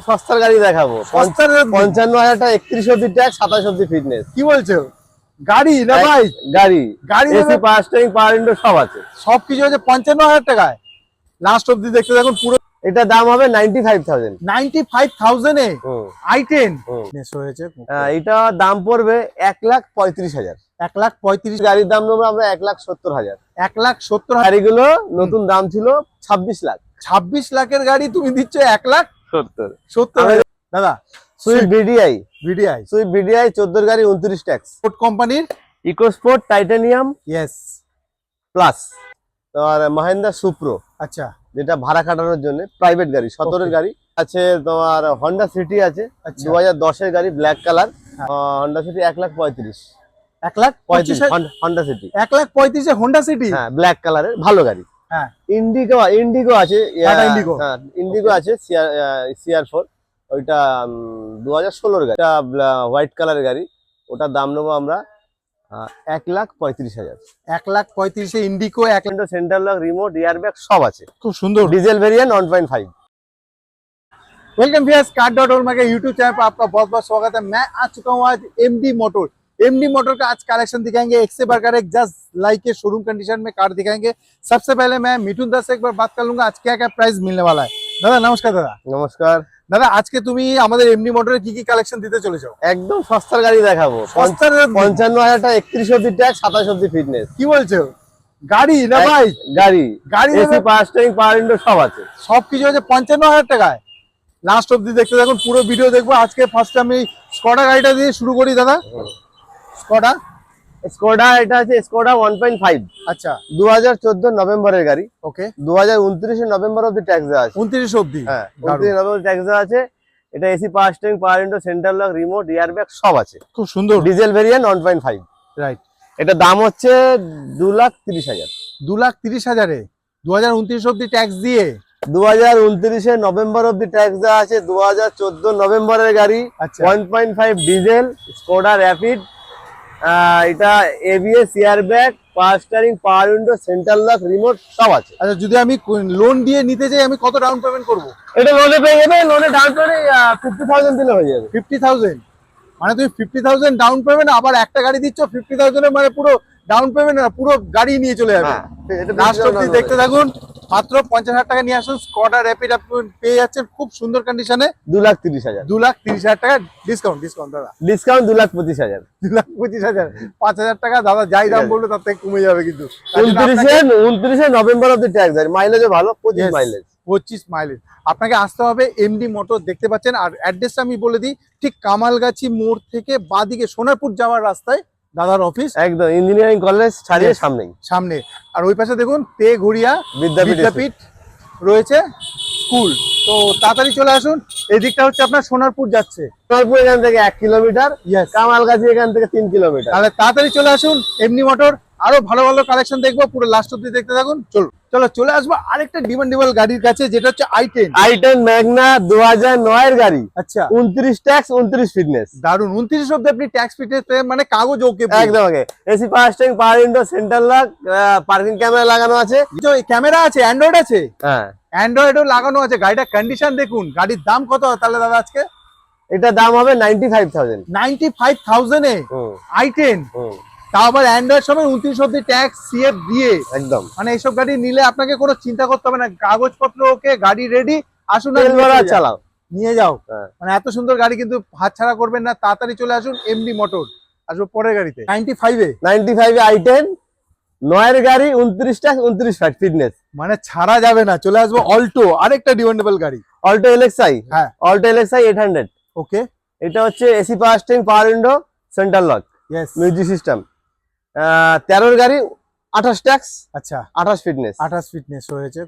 সস্তার গাড়ি দেখাবো। 55,000 টাকা, 31 অব্দি ট্যাক্স, 27 অব্দি ফিটনেস। কি বলছো? গাড়ি না ভাই? গাড়ি AC, power steering, power window সব আছে। সবকিছু আছে 55,000 টাকায়। লাস্ট অব্দি দেখতে দেখুন পুরো। এটা দাম হবে 95,000। 95,000 এ i10 হয়েছে। এটা দাম পড়বে 1,35,000। 1,35,000 গাড়ির দাম নেবো আমরা 1,70,000। 1,70,000। গাড়িগুলো নতুন দাম ছিল 26 লাখ। 26 লাখের গাড়ি তুমি দিচ্ছ 1,70,000। দাদা সুইফট ভিডিআই, সুইফট 14 গাড়ি 29 ট্যাক্স। স্পোর্ট কোম্পানির ইকোস্পোর্ট টাইটানিয়াম ইয়েস প্লাস। তোমার মহিন্দ্রা সুপ্রো, আচ্ছা, যেটা ভাড়া খাটানোর জন্য প্রাইভেট গাড়ি, 17 গাড়ি আছে। তোমার হন্ডা সিটি আছে 2010 এর গাড়ি, black colour. Honda city 1,35,000। 1,35,000 Honda city 1,35,000 এ হোন্ডা সিটি। হ্যাঁ, ব্ল্যাক কালারের ভালো গাড়ি। হ্যাঁ, ইন্ডিগো আছে। ইন্ডিগো। হ্যাঁ, ইন্ডিগো আছে CR4, ওইটা 2016 গাড়ি। এটা হোয়াইট কালারের গাড়ি, ওটার দাম নেবো আমরা 1,35,000। 1,35,000 এ Indigo. Central lock, remote, airbag সব আছে। খুব সুন্দর। Diesel variant 1.5। वेलकम व्यूअर्स, कार.org के यूट्यूब चैनल पर आपका बहुत बहुत स्वागत है। मैं आ चुका हूँ आज एमडी मोटर का आज कलेक्शन दिखाएंगे। एक से बढ़कर एक, जस्ट लाइक के शोरूम कंडीशन में कार दिखाएंगे। सबसे पहले मैं मिठुन दास से एक बार बात कर लूंगा आज क्या क्या प्राइस मिलने वाला है। दादा नमस्कार। नमस्कार दादा, आज के তুমি আমাদের এমডি মোটরে কি কি কালেকশন দিতে চলেছো? একদম সস্তার গাড়ি দেখাবো। 55,000 টাকা, 31 অব্দি ট্যাক্স, 27 অব্দি ফিটনেস। কি বলছো? গাড়ি না ভাই? গাড়ি AC, power steering, power window সব আছে। সবকিছু আছে 55,000 টাকায়। লাস্ট অব্দি দেখতে দেখুন, পুরো ভিডিও দেখবো। আজকে ফার্স্ট আমি স্কোডা গাড়িটা দিয়ে শুরু করি। দাদা স্কোডা এটা আছে স্কোডা 1.5। আচ্ছা, 2014 নভেম্বরের গাড়ি। ওকে, 2029 নভেম্বর অব্দি ট্যাক্স দেওয়া আছে। 29 অব্দি। হ্যাঁ, 29 নভেম্বর ট্যাক্স দেওয়া আছে। এটা AC, power steering, power window, central lock, remote, airbag সব আছে। খুব সুন্দর। Diesel variant 1.5। রাইট। এটা দাম হচ্ছে 2,30,000। 2,30,000 এ 2029 অব্দি ট্যাক্স দিয়ে 2029 নভেম্বর অব্দি ট্যাক্স দেওয়া আছে। 2014 নভেম্বরের গাড়ি। আচ্ছা, 1.5 ডিজেল স্কোডা র‍্যাপিড। এটা এবিএস, এয়ারব্যাগ, পাওয়ার steering, power window, central lock, remote সব আছে। আচ্ছা, যদি আমি লোন দিয়ে নিতে চাই আমি কত ডাউন পেমেন্ট করব? এটা লোনে পেয়ে যাবে। লোনে ডাউন পেমেন্ট 50,000 দিলে হয়ে যাবে। 50,000 মানে তুমি 50,000 ডাউন পেমেন্ট, আবার একটা গাড়ি দিচ্ছ 50,000 এর, মানে পুরো ডাউন পেমেন্ট না, পুরো গাড়ি নিয়ে চলে যাবে। লাস্ট অব্দি দেখতে থাকুন। মাত্র 50,000 টাকা নিয়ে আসুন। স্কোডা র‍্যাপিড আপনি পেয়ে যাচ্ছেন খুব সুন্দর কন্ডিশনে। 2,30,000। 2,30,000 টাকা ডিসকাউন্ট দাদা। ডিসকাউন্ট 2,25,000। 2,25,000। 5,000 টাকা দাদা যাই দাম বললো তার থেকে কমে যাবে কিন্তু। 29 নভেম্বর অব্দি ট্যাক্স দেয়। মাইলেজও ভালো, 25 মাইলেজ। 25 মাইলেজ। আপনাকে আসতে হবে এমডি মোটর, দেখতে পাচ্ছেন। আর অ্যাড্রেসটা আমি বলে দিই, ঠিক কামালগাছি মোড় থেকে বাঁদিকে সোনারপুর যাওয়ার রাস্তায় দাদার অফিস। একদম ইঞ্জিনিয়ারিং কলেজ ছাড়িয়ে সামনে। আর ওই পাশে দেখুন তেঘড়িয়া বিদ্যাপীঠ রয়েছে, স্কুল। তো তাড়াতাড়ি চলে আসুন। এই দিকটা হচ্ছে আপনার সোনারপুর যাচ্ছে। সোনারপুর এখান থেকে 1 কিলোমিটার, কামালগাছি এখান থেকে 3 কিলোমিটার। তাহলে তাড়াতাড়ি চলে আসুন এমডি মোটর। আরো ভালো ভালো কালেকশন দেখবো, পুরো লাস্ট অব্দি দেখতে থাকুন। চলো চলে আসবো আরেকটা ডিমান্ডেবল গাড়ির কাছে, যেটা হচ্ছে i10 ম্যাগনা 2009 এর গাড়ি। আচ্ছা, 29 ট্যাক্স, 29 ফিটনেস। দারুন। 29 অব্দি আপনি ট্যাক্স ফিটনেস পেয়ে, মানে কাগজ ওকে একদম okay. AC, power steering, power window, central lock, parking camera লাগানো আছে। ক্যামেরা আছে, অ্যান্ড্রয়েড আছে। হ্যাঁ, অ্যান্ড্রয়েডও লাগানো আছে। গাড়িটার কন্ডিশন দেখুন। গাড়ির দাম কত তাহলে দাদা আজকে? এটা দাম হবে 95,000। 95,000 এ i10, তাও আবার অ্যান্ড্রয়েড সমেত 29 অব্দি ট্যাক্স সিএফ দিয়ে। একদম, মানে এইসব গাড়ি নিলে আপনাকে কোনো চিন্তা করতে হবে না, কাগজপত্র ওকে, গাড়ি রেডি। আসুন চালাও, নিয়ে যাও। মানে এত সুন্দর গাড়ি কিন্তু হাতছাড়া করবেন না। তাড়াতাড়ি চলে আসুন এমডি মোটর। আসবো পরের গাড়িতে। 95 এ i10 9 এর গাড়ি, 29 ট্যাক্স, 29 ফিটনেস। মানে ছাড়া যাবে না। চলে আসবো অল্টো, আরেকটা ডিমান্ডেবল গাড়ি। Alto LXi। হ্যাঁ, অল্টো LXi 800। ওকে, এটা হচ্ছে AC, power steering, power window, central lock, music system. 13 গাড়ি, 28 ট্যাক্স। আচ্ছা, 28 ফিটনেস। 28 ফিটনেস হয়েছে।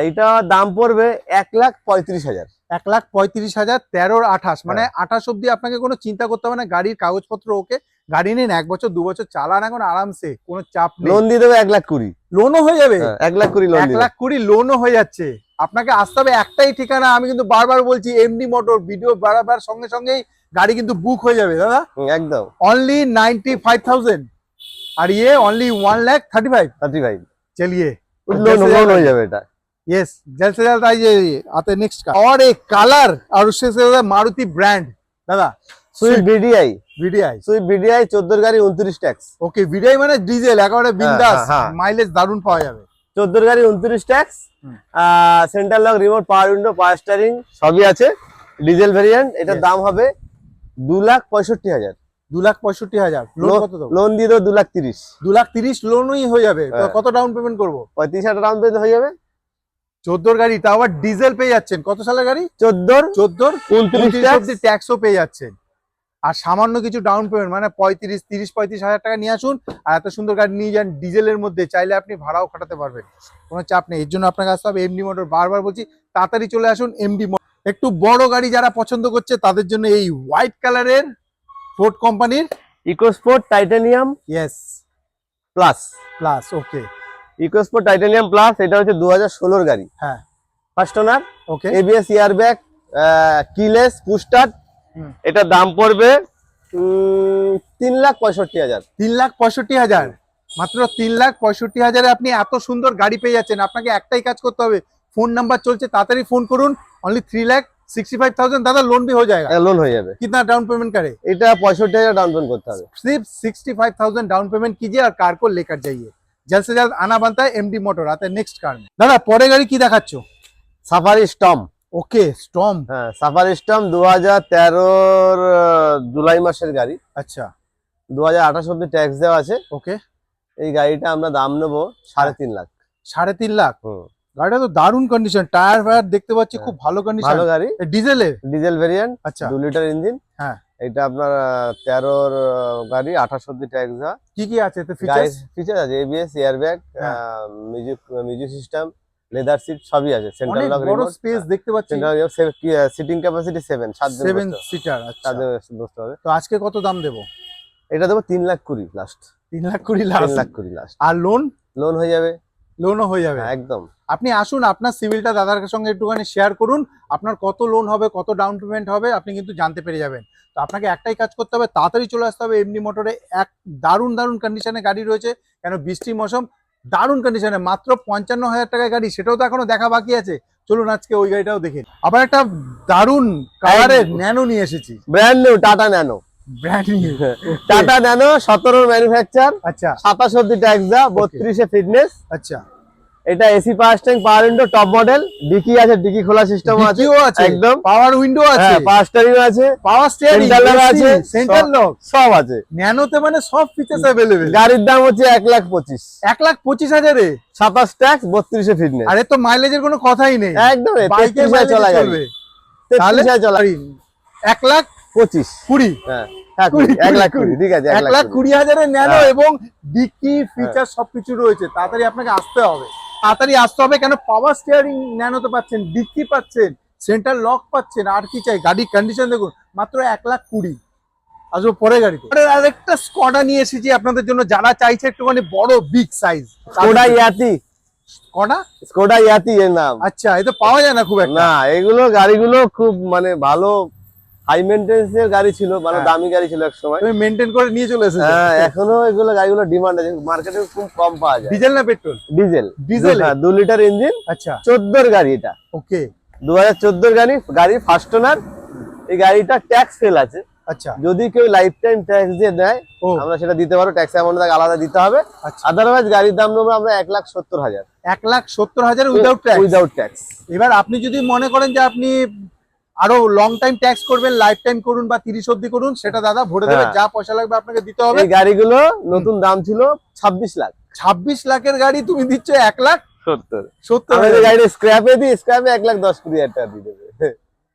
এটা দাম পড়বে 1,35,000। 1,35,000। 13 28 মানে 28 অব্দি আপনাকে কোনো চিন্তা করতে হবে না। গাড়ির কাগজপত্র ওকে। গাড়ি নিন, 1 বছর 2 বছর চালান এখন আরামসে, কোনো চাপ নেই। লোন দিয়ে দেবে 1,20,000। লোনও হয়ে যাবে। 1,20,000 লোন। 1,20,000 লোনও হয়ে যাচ্ছে। আপনাকে আসতে হবে একটাই ঠিকানা, আমি কিন্তু বারবার বলছি, এমডি মোটর। ভিডিও বারবার সঙ্গে সঙ্গেই গাড়ি কিন্তু বুক হয়ে যাবে দাদা। একদম, অনলি 95,000। আর ইয়ে অনলি 1,35,000। চলিয়ে লোন লোন হয়ে যাবে। এটা यस जल्द से जल्द आइए आते नेक्स्ट कार और एक कलर और उससे से मारुति ब्रांड दादा Swift BDI VDI Swift BDI 14 গাড়ি 29 ট্যাক্স। ওকে ভিডিআই মানে ডিজেল একেবারে বিন্দাস হ্যাঁ। মাইলেজ দারুণ পাওয়া যাবে 14 গাড়ি 29 ট্যাক্স। হুম। Center lock, remote, power window, power steering সবই আছে। ডিজেল ভেরিয়েন্ট, এটার Yes. দাম হবে 2,65,000। 2,65,000 লোন কত দেবো? লোন দিয়ে দেবো 2,30,000। 2,30,000 লোনই হয়ে যাবে তো হ্যাঁ। কত ডাউন পেমেন্ট করবো? 35,000 ডাউন পেমেন্ট হয়ে যাবে। 14 গাড়ি তাও আবার ডিজেল পেয়ে যাচ্ছেন। কত সালের গাড়ি? 14 14 29 29 অব্দি ট্যাক্সও পেয়ে যাচ্ছেন। আর সামান্য কিছু ডাউন পেমেন্ট মানে 35,000 টাকা নিয়ে আসুন আর এত সুন্দর গাড়ি নিয়ে যান ডিজেলের মধ্যে, চাইলে আপনি ভাড়াও খাটাতে পারবেন, কোনো চাপ নেই। এর জন্য আপনাকে আসতে হবে এমডি মোটর। বারবার বলছি তাড়াতাড়ি চলে আসুন এমডি মোটর। একটু বড় গাড়ি যারা পছন্দ করছে তাদের জন্য এই হোয়াইট কালারের ফোর্ড কোম্পানির EcoSport titanium yes plus. Plus ওকে ইকোস্পোর্ট টাইটানিয়াম প্লাস, এটা হচ্ছে 2016 গাড়ি। হ্যাঁ ফার্স্ট ওনার, ওকে এবিএস এয়ারব্যাগ, কিলেস, পুশস্টার্ট। হুম। এটার দাম পড়বে 3,65,000। 3,65,000 মাত্র 3,65,000 আপনি এত সুন্দর গাড়ি পেয়ে যাচ্ছেন। আপনাকে একটাই কাজ করতে হবে, ফোন নাম্বার চলছে তাড়াতাড়ি ফোন করুন। অনলি 3,65,000 দাদা লোন भी हो जाएगा। লোন হয়ে যাবে। कितना डाउन पेमेंट करे? এটা 65,000 ডাউন পেমেন্ট করতে হবে। सिर्फ 65,000 डाउन पेमेंट कीजिए और कार को लेकर जाइए। जल्द से जल्द आना बनता है एमडी मोटर। आते हैं नेक्स्ट कार में। दादा পরে গাড়ি কি দেখাচ্ছো? Safari Storm. Okay Storm. হ্যাঁ সাফারি স্টর্ম 2013 জুলাই মাসের গাড়ি। আচ্ছা 2028 অব্দি ট্যাক্স দেওয়া আছে। ওকে এই গাড়িটা আমরা দাম নেবো 3.5 লাখ। 3.5 লাখ। হুম। গাড়িটা তো দারুণ কন্ডিশন, টায়ার ফায়ার দেখতে পাচ্ছি খুব ভালো কন্ডিশন। ভালো গাড়ি, ডিজেলের। ডিজেল ভেরিয়েন্ট, আচ্ছা 2 লিটার ইঞ্জিন। হ্যাঁ এটা আপনার 13 গাড়ি, 28 অব্দি ট্যাক্স দেওয়া। কি কি আছে এতে ফিচার্স? ফিচার আছে এবিএস এয়ারব্যাগ, হ্যাঁ। মিউজিক সিস্টেম, লেদার সিট সবই আছে। সেন্ট্রাল অনেক লক, বড় রিমোট, স্পেস দেখতে পাচ্ছি। Central seating capacity 7 7 seater. আচ্ছা বসতে হবে। তো আজকে কত দাম দেবো? এটা দেবো 3,20,000 লাস্ট। 3,20,000 3,20,000 লাস্ট। আর লোন? লোন হয়ে যাবে। লোনও হয়ে যাবে। হ্যাঁ, একদম। আপনি আসুন, আপনার সিভিলটা দাদার সঙ্গে একটুখানি শেয়ার করুন, আপনার কত লোন হবে, কত ডাউন পেমেন্ট হবে আপনি কিন্তু জানতে পেরে যাবেন। তো আপনাকে একটাই কাজ করতে হবে, তাড়াতাড়ি চলে আসতে হবে এমডি মোটরে। এক দারুণ দারুণ কন্ডিশনে গাড়ি রয়েছে, কেন বৃষ্টি মৌসুম, দারুণ কন্ডিশনে মাত্র 55,000 টাকায় গাড়ি, সেটাও তো এখনো দেখা বাকি আছে। চলুন আজকে ওই গাড়িটাও দেখে। আবার একটা দারুণ কালারের ন্যানো নিয়ে এসেছি, brand new tata nano. Brand new tata nano 17 manufacture, আচ্ছা 27 অব্দি ট্যাক্স দেওয়া, 32 এ ফিটনেস। আচ্ছা এটা AC power steering, power window, top model, dicky আছে, ডিকি খোলা সিস্টেম আছে ডিকিও আছে, একদম। পাওয়ার উইন্ডো আছে, হ্যাঁ পাওয়ার স্টিয়ারিং আছে, পাওয়ার স্টিয়ারিং সেন্টার লক আছে, সেন্টার লক সব আছে। ন্যানোতে মানে সব ফিচার্স अवेलेबल। গাড়ির দাম হচ্ছে 1,25,000। 1,25,000 এ 27 ট্যাক্স, 32 এ ফিটনেস। আরে তো মাইলেজের কোনো কথাই নেই, একদম বাইকে 33 চলা চলবে। তাহলে চলা 1,20,000 হ্যাঁ হ্যাঁ 1,20,000 ঠিক আছে। 1,20,000 এর ন্যানো হ্যাঁ। এবং ডিকি ফিচার সবকিছু রয়েছে। তাড়াতাড়ি আপনাকে আসতে হবে, তাড়াতাড়ি আসতে হবে, কেন পাওয়ার স্টিয়ারিং ন্যানোতে পাচ্ছেন, ডিকি পাচ্ছেন, সেন্টার লক পাচ্ছেন, আর কি চাই। গাড়ির কন্ডিশন দেখুন, মাত্র 1,20,000। আসবো পরে গাড়িতে। আরেকটা স্কডা নিয়ে এসেছি আপনাদের জন্য, যারা চাইছে একটুখানি বড় বিগ সাইজ। স্কোডা ইয়াতি। স্কডা স্কোডা ইয়াতি এর নাম। আচ্ছা, এটা পাওয়া যায় না খুব একটা। না এগুলো গাড়িগুলো খুব মানে ভালো হাই মেইনটেনেন্স এর গাড়ি ছিল, ভালো হ্যাঁ। দামি গাড়ি ছিল এক সময়। তুমি মেইনটেইন করে নিয়ে চলে এসেছো। হ্যাঁ এখনো এগুলো গাড়িগুলো ডিমান্ড আছে, মার্কেটে খুব কম পাওয়া যায়। ডিজেল না পেট্রোল? ডিজেল। ডিজেল, হ্যাঁ 2 লিটার ইঞ্জিন, আচ্ছা 14 এর গাড়ি। এটা ওকে 2014 গাড়ি ফার্স্ট ওনার। এই গাড়িটা ট্যাক্স ফেল আছে, আচ্ছা যদি কেউ লাইফ টাইম ট্যাক্স দিয়ে দেয় ও আমরা সেটা দিতে পারবো, ট্যাক্স অ্যামাউন্ট আলাদা দিতে হবে। আচ্ছা আদারওয়াইজ গাড়ির দাম নেবো আমরা 1,70,000 1,70,000 উইদাউট ট্যাক্স। Without tax. এবার আপনি যদি মনে করেন যে আপনি আরো লং টাইম ট্যাক্স করবেন, লাইফ টাইম করুন বা 30 অব্দি করুন, সেটা দাদা ভরে দেবে, হ্যাঁ। যা পয়সা লাগবে আপনাকে দিতে হবে। এই গাড়িগুলো নতুন দাম ছিল 26 লাখ। 26 লাখের গাড়ি তুমি দিচ্ছ 1,70,000। আমরা যে গাড়িটা স্ক্র্যাপে দিই, স্ক্র্যাপে 1,10,20,000 টাকা দিয়ে দেবে।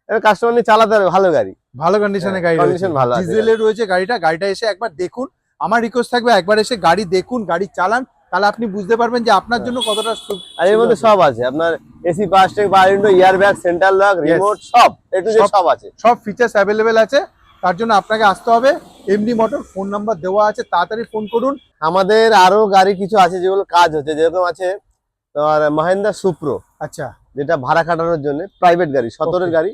এবার কাস্টমার নিয়ে চালাতে হবে, ভালো গাড়ি, ভালো কন্ডিশনে গাড়ি, কন্ডিশন ভালো আছে। ডিজেলের রয়েছে গাড়িটা এসে একবার দেখুন। আমার রিকোয়েস্ট থাকবে একবার এসে গাড়ি দেখুন, গাড়ি চালান, তাহলে আপনি বুঝতে পারবেন যে আপনার জন্য কতটা আর এর মধ্যে সব আছে, আপনার AC power steering, power window, airbag, centre lock, remote, সব একটু সব আছে, সব ফিচার্স অ্যাভেলেবেল আছে। তার জন্য আপনাকে আসতে হবে এমডি মোটর। ফোন নাম্বার দেওয়া আছে, তাড়াতাড়ি ফোন করুন। আমাদের আরো গাড়ি কিছু আছে যেগুলো কাজ হচ্ছে, যেরকম আছে তোমার মহিন্দ্রা সুপ্রো, আচ্ছা যেটা ভাড়া খাটানোর জন্য প্রাইভেট গাড়ি, 17 এর গাড়ি,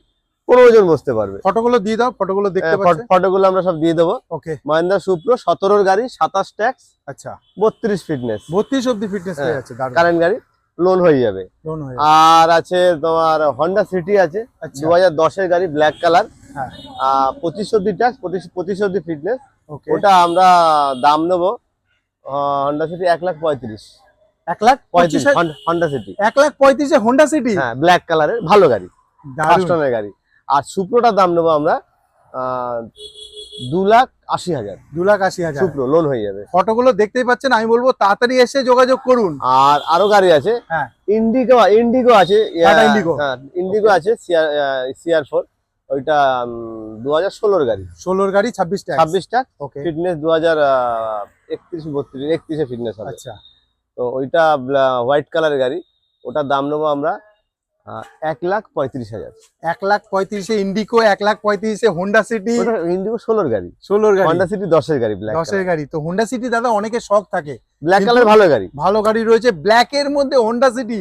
15 জন বসতে পারবে। ফটোগুলো দিয়ে দাও, ফটোগুলো দেখতে পাচ্ছেন। ফটোগুলো আমরা সব দিয়ে দেবো। ওকে মহিন্দ্রা সুপ্রো 17 এর গাড়ি, 27 ট্যাক্স, আচ্ছা 32 ফিটনেস, 32 অব্দি ফিটনেস পেয়ে যাচ্ছে, দারুণ। কারেন্ট গাড়ি। লোন হয়ে যাবে। লোন হয়ে আর আছে তোমার হন্ডা সিটি আছে, আচ্ছা 2010-এর গাড়ি, ব্ল্যাক কালার, হ্যাঁ 25 অব্দি ট্যাক্স, 25 অব্দি ফিটনেস। ওকে ওটা আমরা দাম নেবো Honda city 1,35,000। 1,25,000 Honda city 1,35,000 Honda city, হ্যাঁ, ব্ল্যাক কালারের ভালো গাড়ি, দারুণ। ফার্স্ট ওনার গাড়ি। আর সুপ্রোটার দাম নেবো আমরা 2,80,000। 2,80,000 সুপ্রো লোন হয়ে যাবে। ফটোগুলো দেখতেই পাচ্ছেন, আমি বলবো তাড়াতাড়ি এসে যোগাযোগ করুন। আর আরো গাড়ি আছে, হ্যাঁ ইন্ডিগো আছে, টাটা ইন্ডিগো। হ্যাঁ ইন্ডিগো আছে, CR4, ওইটা 2016-এর গাড়ি, 16 গাড়ি 26 টাকা 26টা, ওকে ফিটনেস 2031-32 ফিটনেস হবে। আচ্ছা তো ওইটা হোয়াইট কালারের গাড়ি, ওটার দাম নেবো আমরা 1,35,000। 1,35,000 ইন্ডিকো, 1,35,000 হোন্ডা সিটি। ওটা ইন্ডিগো 16-এর গাড়ি, 16 গাড়ি, হন্ডা সিটি 10-এর গাড়ি, ব্ল্যাক 10 এর গাড়ি। তো হোন্ডা সিটি দাদা অনেকের শখ থাকে, ব্ল্যাক কিন্তু- কালার ভালো গাড়ি। ভালো গাড়ি রয়েছে ব্ল্যাক এর মধ্যে, হোন্ডা সিটি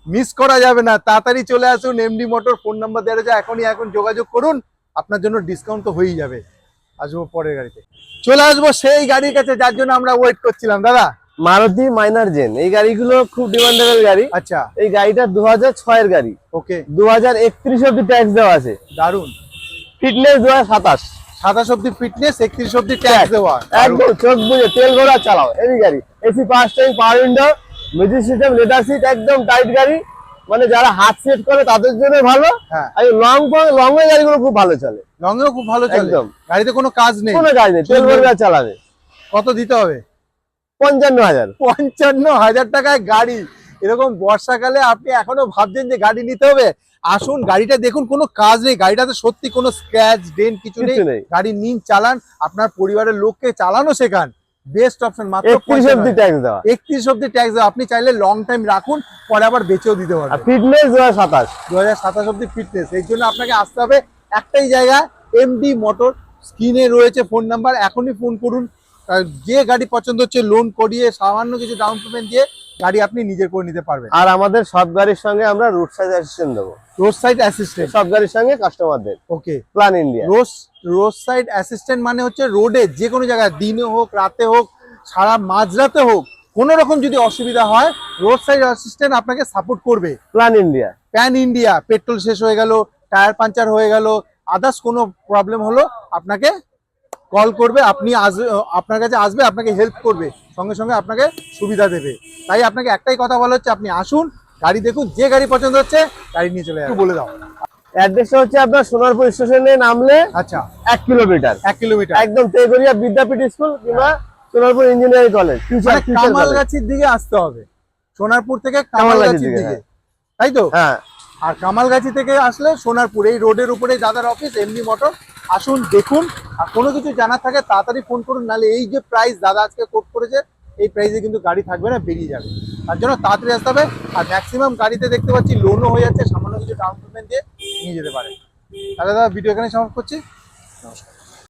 মিস করা যাবে না। তাড়াতাড়ি চলে আসুন এমডি মোটর, ফোন নাম্বার দেওয়া আছে, এখন যোগাযোগ করুন, আপনার জন্য ডিসকাউন্ট তো হয়েই যাবে। আসবো পরের গাড়িতে, চলে আসবো সেই গাড়ির কাছে যার জন্য আমরা ওয়েট করছিলাম দাদা। মারুতি মাইনার জেন, এই গাড়িগুলো খুব ডিমান্ডেবল গাড়ি। আচ্ছা এই গাড়িটা 2006-এর গাড়ি, ওকে 2031 অব্দি ট্যাক্স দেওয়া আছে, দারুন। ফিটনেস 2027, 27 অব্দি ফিটনেস, 31 অব্দি ট্যাক্স দেওয়া, একদম চোখ বুঝে তেল ভরা চালাও এই গাড়ি। এসি পাঁচ time, power window, music system, leather seat, একদম টাইট গাড়ি, মানে যারা হাত সেট করে তাদের জন্য ভালো। হ্যাঁ আর লং এর গাড়িগুলো খুব ভালো চলে, রঙেও খুব ভালো চলে, একদম গাড়িতে কোনো কাজ নেই, কোনো কাজ নেই, তেল ভরে চালাবে। কত দিতে হবে? 55,000। 55,000 টাকায় গাড়ি। এরকম বর্ষাকালে আপনি এখনো ভাবছেন যে গাড়ি নিতে হবে, আসুন গাড়িটা দেখুন, কোনো কাজ নেই গাড়িটাতে, সত্যি কোনো স্ক্র্যাচ ডেন্ট কিছু নেই। কিছু নেই। গাড়ি নিন, চালান, আপনার পরিবারের লোককে চালানো শেখান, বেস্ট অপশন। মাত্র 31 অব্দি ট্যাক্স দেওয়া, 31 অব্দি ট্যাক্স দেওয়া। আপনি চাইলে লং টাইম রাখুন, পরে আবার বেচেও দিতে আর পারবেন। ফিটনেস 2027। 2027 অব্দি ফিটনেস। এই জন্য আপনাকে আসতে হবে একটাই জায়গা, এমডি মোটর। স্ক্রিনে রয়েছে ফোন নাম্বার, এখনই ফোন করুন। আর যে গাড়ি পছন্দ হচ্ছে লোন করিয়ে সামান্য কিছু ডাউন পেমেন্ট দিয়ে গাড়ি আপনি নিজের করে নিতে পারবেন। আর আমাদের সব গাড়ির সঙ্গে আমরা রুট সাইড অ্যাসিস্ট্যান্ট দেবো, রোড সাইড অ্যাসিস্ট্যান্ট, সব গাড়ির সঙ্গে কাস্টমারদের, okay. Plan India. Road side assistant মানে হচ্ছে রোডে যে কোনো জায়গায়, দিনে হোক রাতে হোক সারা মাঝরাতে হোক, কোনো রকম যদি অসুবিধা হয় রোড সাইড অ্যাসিস্ট্যান্ট আপনাকে সাপোর্ট করবে। Plan India, pan India, petrol শেষ হয়ে গেল, টায়ার পাঞ্চার হয়ে গেল, আদার্স কোনো প্রবলেম হলো আপনাকে কল করবে, আপনি আপনার কাছে আসবে, আপনাকে হেল্প করবে, সঙ্গে সঙ্গে আপনাকে সুবিধা দেবে। তাই আপনাকে একটাই কথা বলা হচ্ছে, আপনি আসুন, গাড়ি দেখুন, যে গাড়ি পছন্দ হচ্ছে গাড়ি নিয়ে চলে যাবে। বলে দাও অ্যাড্রেসটা হচ্ছে আপনার সোনারপুর স্টেশনে নামলে আচ্ছা 1 কিলোমিটার, 1 কিলোমিটার, একদম তেগরিয়া বিদ্যাপীঠ স্কুল কিংবা সোনারপুর ইঞ্জিনিয়ারিং কলেজ, মানে কামালগাছির দিকে আসতে হবে, সোনারপুর থেকে কামালগাছির দিকে, তাই তো? হ্যাঁ। আর কামালগাছি থেকে আসলে সোনারপুর, এই রোডের উপরে দাদার অফিস এমডি মোটর। আসুন দেখুন, আর কোনো কিছু জানার থাকে তাড়াতাড়ি ফোন করুন, নাহলে এই যে প্রাইস দাদা আজকে কোট করেছে এই প্রাইসে কিন্তু গাড়ি থাকবে না, বেরিয়ে যাবে। তার জন্য তাড়াতাড়ি আসতে হবে। আর ম্যাক্সিমাম গাড়িতে দেখতে পাচ্ছি লোনও হয়ে যাচ্ছে, সামান্য কিছু ডাউন পেমেন্ট দিয়ে নিয়ে যেতে পারে। তাহলে দাদা ভিডিও এখানে সমাপ্ত করছি, নমস্কার।